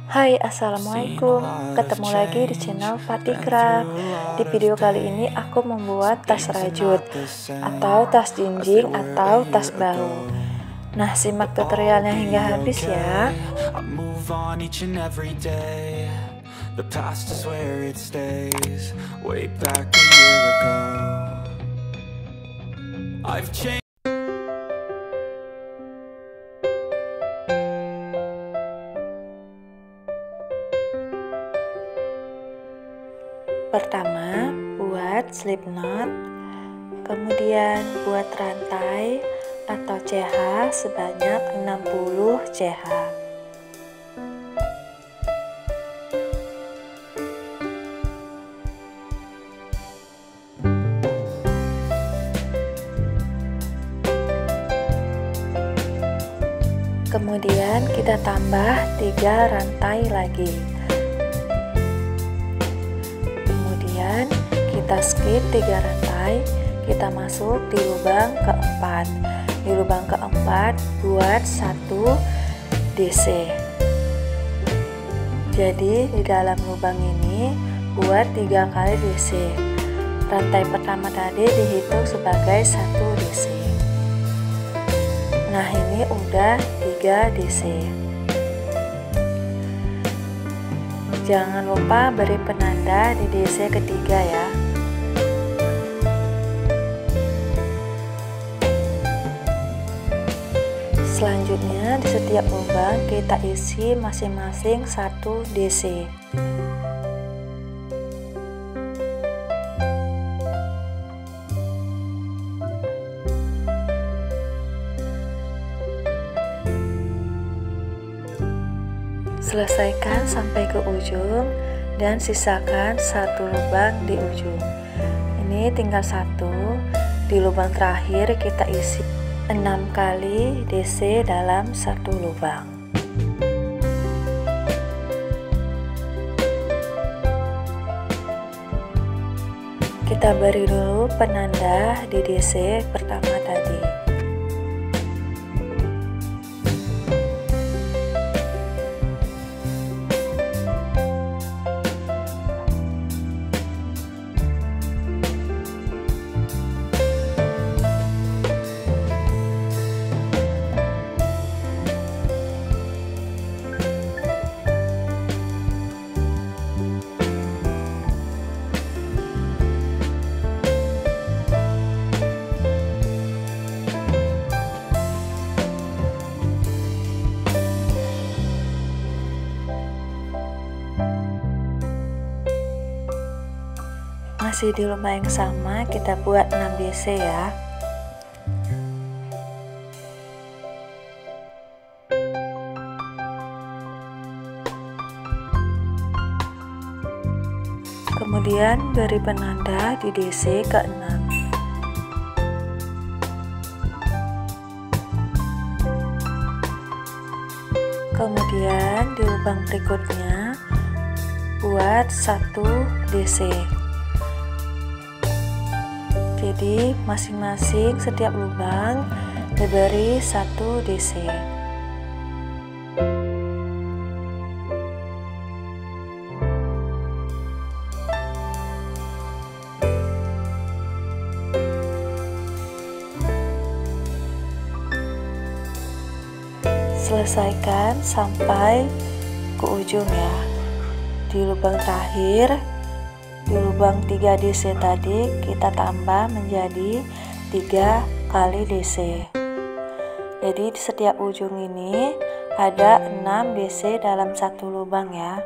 Hai, assalamualaikum. Ketemu lagi di channel Fatih Craft. Di video kali ini aku membuat tas rajut atau tas jinjing atau tas bahu. Nah, simak tutorialnya hingga habis ya. The past is where it stays. Way back a year ago, I've changed. Pertama, buat slip knot, kemudian buat rantai atau CH sebanyak 60 CH. Kemudian kita tambah 3 rantai lagi. Kemudian kita skip 3 rantai, kita masuk di lubang keempat. Di lubang keempat buat 1 DC. Jadi di dalam lubang ini buat 3 kali DC. Rantai pertama tadi dihitung sebagai 1 DC. Nah, ini udah 3 DC. Jangan lupa beri penanda di DC ketiga ya. Selanjutnya di setiap lubang kita isi masing-masing 1 DC. Selesaikan sampai ke ujung dan sisakan 1 lubang di ujung. Ini tinggal 1. Di lubang terakhir kita isi 6 kali DC dalam 1 lubang. Kita beri dulu penanda di DC pertama tadi. Masih di lubang yang sama, kita buat 6 DC ya. Kemudian beri penanda di DC ke-6. Kemudian di lubang berikutnya buat 1 DC. Jadi masing-masing setiap lubang diberi 1 DC. Selesaikan sampai ke ujung ya. Di lubang terakhir, di lubang 3 DC tadi kita tambah menjadi 3 kali DC. Jadi di setiap ujung ini ada 6 DC dalam 1 lubang ya.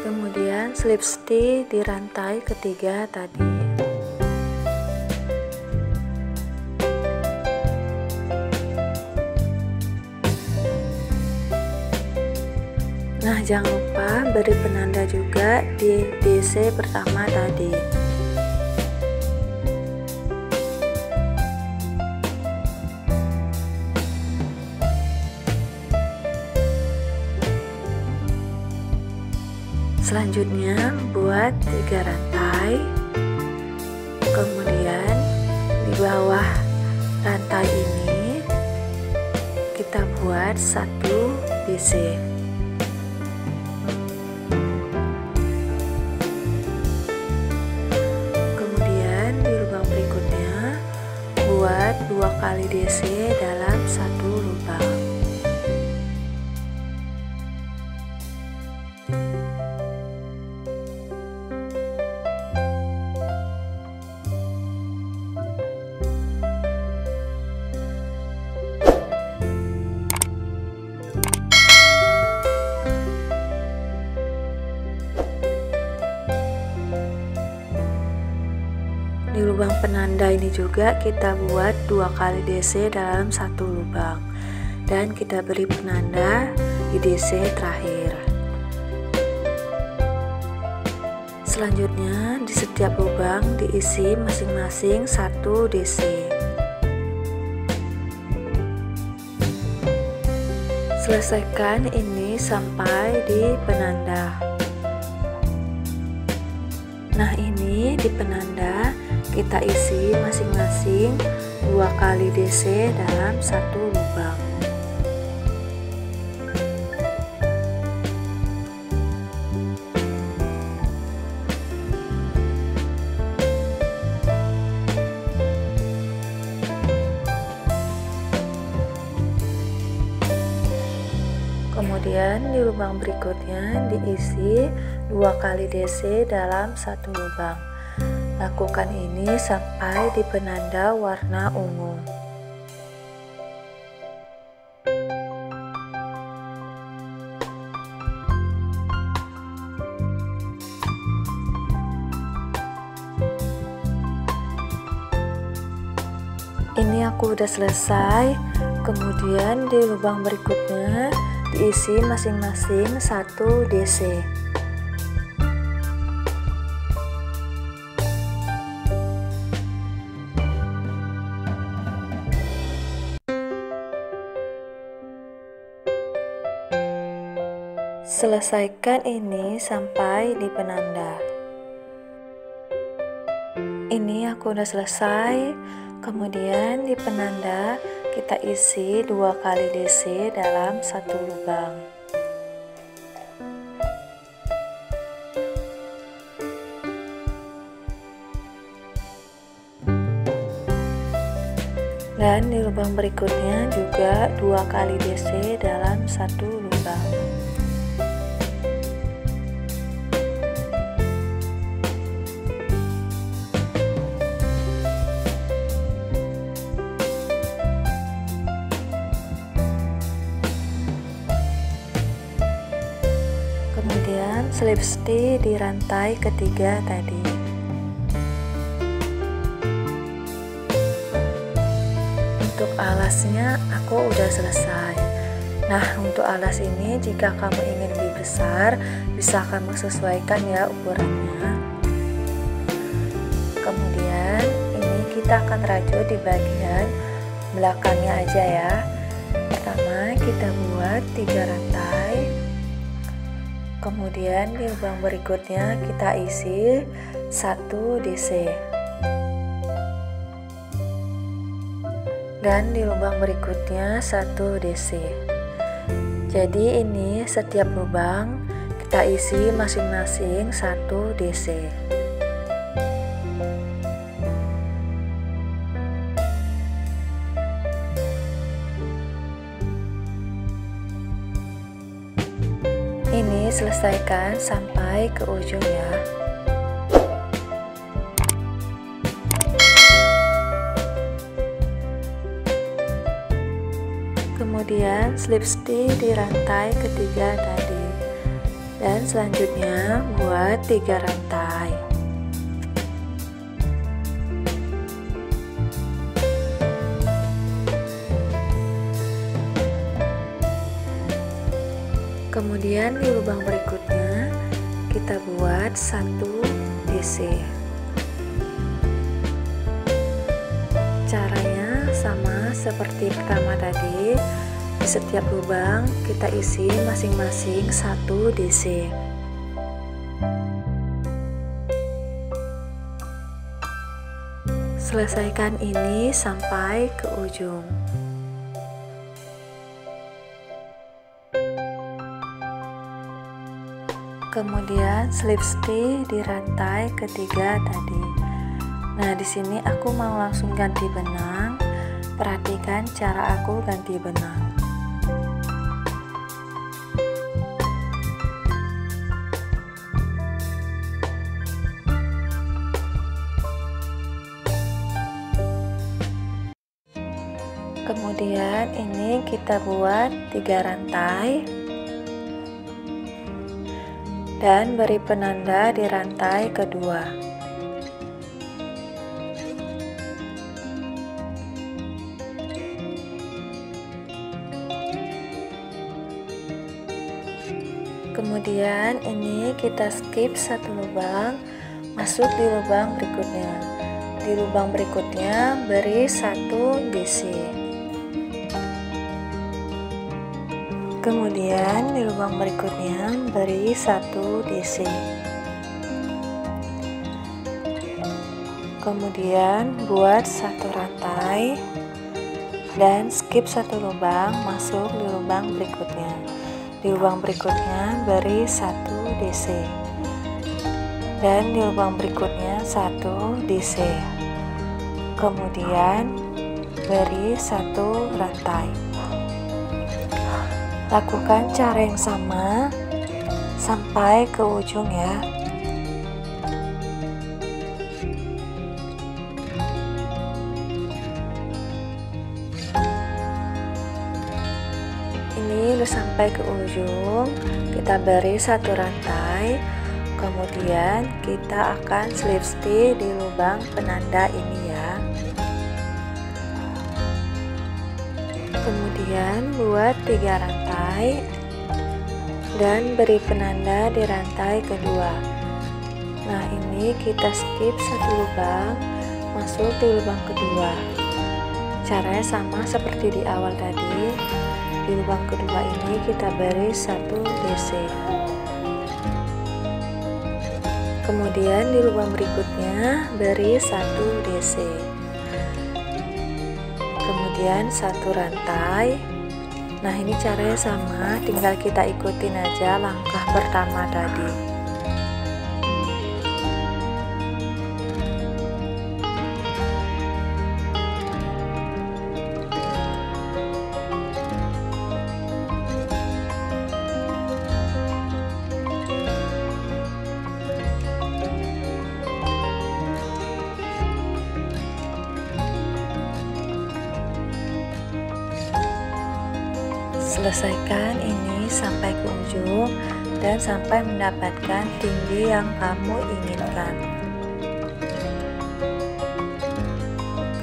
Kemudian slip stitch di rantai ketiga tadi. Nah, jangan lupa beri penanda juga di DC pertama tadi. Selanjutnya buat 3 rantai, kemudian di bawah rantai ini kita buat 1 DC. Kemudian di lubang berikutnya buat 2 kali DC dalam 1 lubang. Di lubang penanda ini juga kita buat 2 kali DC dalam 1 lubang dan kita beri penanda di DC terakhir. Selanjutnya di setiap lubang diisi masing-masing 1 DC. Selesaikan ini sampai di penanda. Nah, ini di penanda kita isi masing-masing 2 kali DC dalam 1 lubang. Kemudian di lubang berikutnya diisi 2 kali DC dalam 1 lubang. Lakukan ini sampai di penanda warna ungu. Ini aku udah selesai. Kemudian di lubang berikutnya diisi masing-masing 1 DC. Selesaikan ini sampai di penanda. Ini aku udah selesai. Kemudian di penanda kita isi 2 kali DC dalam 1 lubang. Dan di lubang berikutnya juga 2 kali DC dalam 1 lubang. Kemudian slip stitch di rantai ketiga tadi. Untuk alasnya aku udah selesai. Nah, untuk alas ini jika kamu ingin lebih besar, bisa kamu sesuaikan ya ukurannya. Kemudian ini kita akan rajut di bagian belakangnya aja ya. Pertama kita buat 3 rantai. Kemudian di lubang berikutnya kita isi 1 DC. Dan di lubang berikutnya 1 DC. Jadi ini setiap lubang kita isi masing-masing 1 DC. Ini selesaikan sampai ke ujung ya. Kemudian slip stitch di rantai ketiga tadi. Dan selanjutnya buat 3 rantai. Kemudian di lubang berikutnya kita buat 1 DC. Caranya sama seperti pertama tadi. Di setiap lubang kita isi masing-masing 1 DC. Selesaikan ini sampai ke ujung. Kemudian slip stitch di rantai ketiga tadi. Nah, di sini aku mau langsung ganti benang. Perhatikan cara aku ganti benang. Kemudian ini kita buat 3 rantai dan beri penanda di rantai kedua. Kemudian ini kita skip satu lubang, masuk di lubang berikutnya. Di lubang berikutnya beri 1 DC. Kemudian di lubang berikutnya beri 1 DC. Kemudian buat 1 rantai dan skip 1 lubang, masuk di lubang berikutnya. Di lubang berikutnya beri 1 DC. Dan di lubang berikutnya 1 DC. Kemudian beri 1 rantai. Lakukan cara yang sama sampai ke ujung ya. Ini udah sampai ke ujung, kita beri 1 rantai, kemudian kita akan slip stitch di lubang penanda ini ya. Kemudian buat 3 rantai dan beri penanda di rantai kedua. Nah, ini kita skip 1 lubang, masuk di lubang kedua. Caranya sama seperti di awal tadi. Di lubang kedua ini kita beri 1 DC. Kemudian di lubang berikutnya beri 1 DC. Kemudian 1 rantai. Nah, ini caranya sama, tinggal kita ikutin aja langkah pertama tadi. Selesaikan ini sampai ke ujung dan sampai mendapatkan tinggi yang kamu inginkan.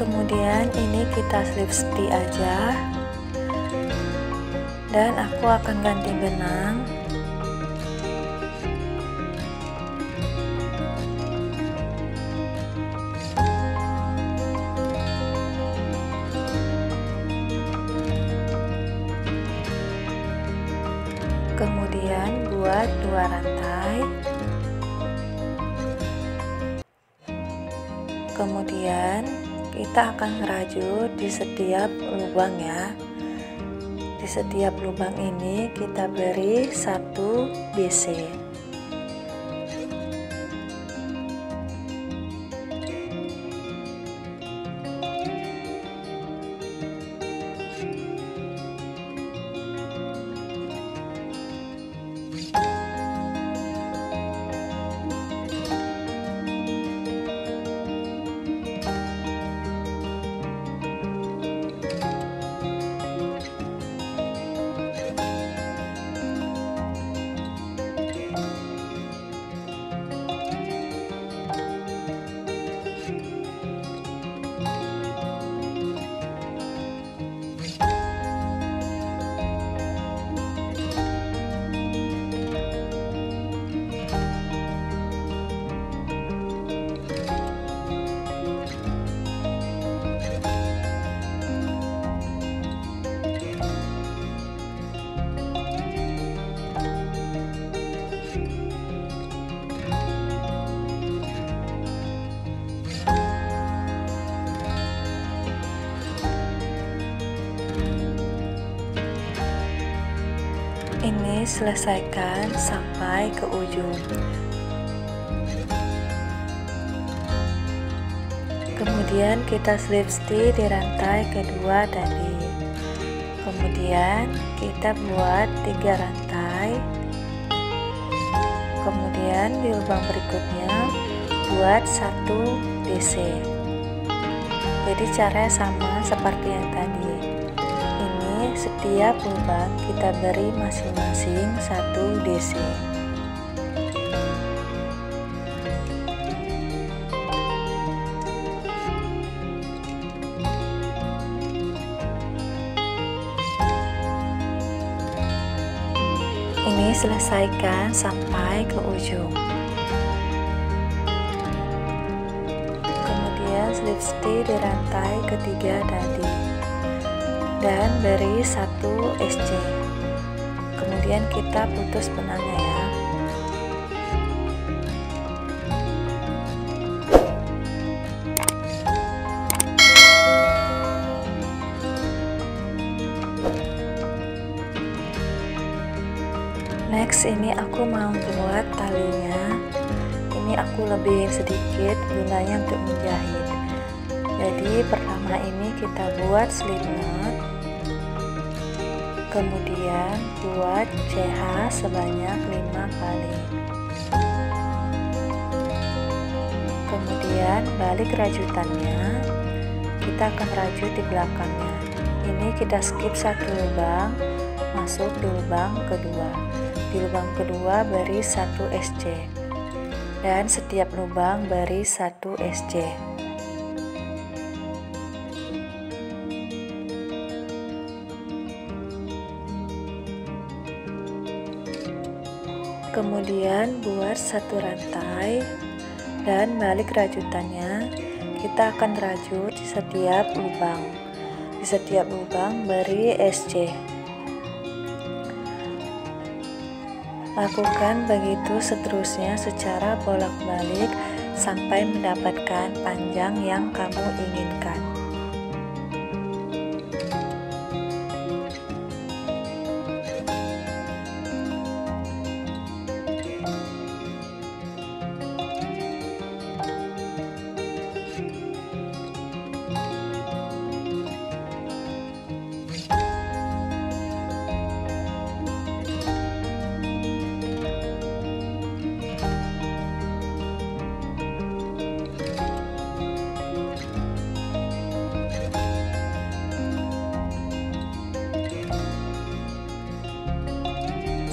Kemudian ini kita slip stitch aja dan aku akan ganti benang. Kemudian buat 2 rantai. Kemudian kita akan ngerajut di setiap lubang ya. Di setiap lubang ini kita beri 1 DC. Ini selesaikan sampai ke ujung. Kemudian kita slip stitch di rantai kedua tadi. Kemudian kita buat 3 rantai. Kemudian di lubang berikutnya buat 1 DC. Jadi caranya sama seperti yang tadi. Ini setiap lubang kita beri masing-masing 1 DC. Ini selesaikan sampai ke ujung. Kemudian slip stitch di rantai ketiga tadi dan beri 1 SC. Kemudian kita putus benangnya ya. Next, ini aku mau buat talinya. Ini aku lebihin sedikit gunanya untuk menjahit. Jadi pertama ini kita buat slip knot. Kemudian buat CH sebanyak 5 kali. Kemudian balik rajutannya. Kita akan rajut di belakangnya. Ini kita skip 1 lubang, masuk di lubang kedua. Di lubang kedua beri 1 SC dan setiap lubang beri 1 SC. Kemudian buat 1 rantai dan balik rajutannya. Kita akan rajut di setiap lubang. Di setiap lubang beri SC. Lakukan begitu seterusnya secara bolak-balik sampai mendapatkan panjang yang kamu inginkan.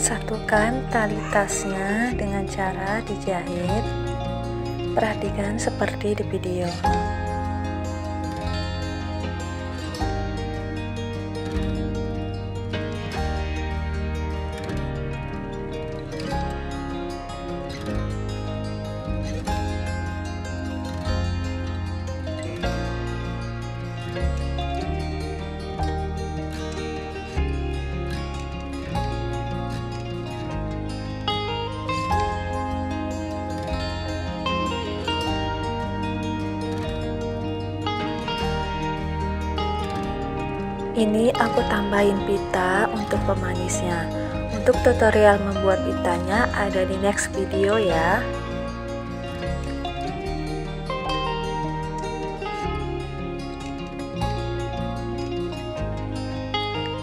Satukan tali tasnya dengan cara dijahit. Perhatikan seperti di video. Ini aku tambahin pita untuk pemanisnya. Untuk tutorial membuat pitanya ada di next video ya.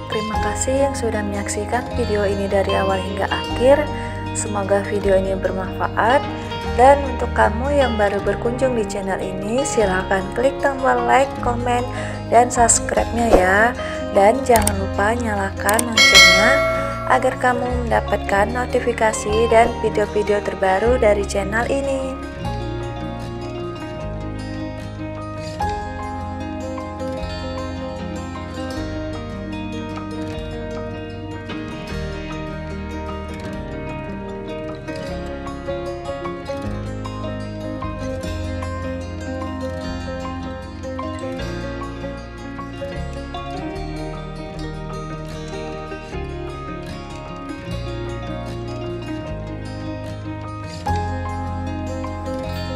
Terima kasih yang sudah menyaksikan video ini dari awal hingga akhir. Semoga video ini bermanfaat. Dan untuk kamu yang baru berkunjung di channel ini, silahkan klik tombol like, komen, dan subscribe-nya ya. Dan jangan lupa nyalakan loncengnya agar kamu mendapatkan notifikasi dan video-video terbaru dari channel ini.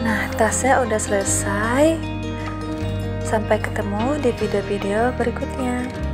Nah, tasnya udah selesai. Sampai ketemu di video-video berikutnya.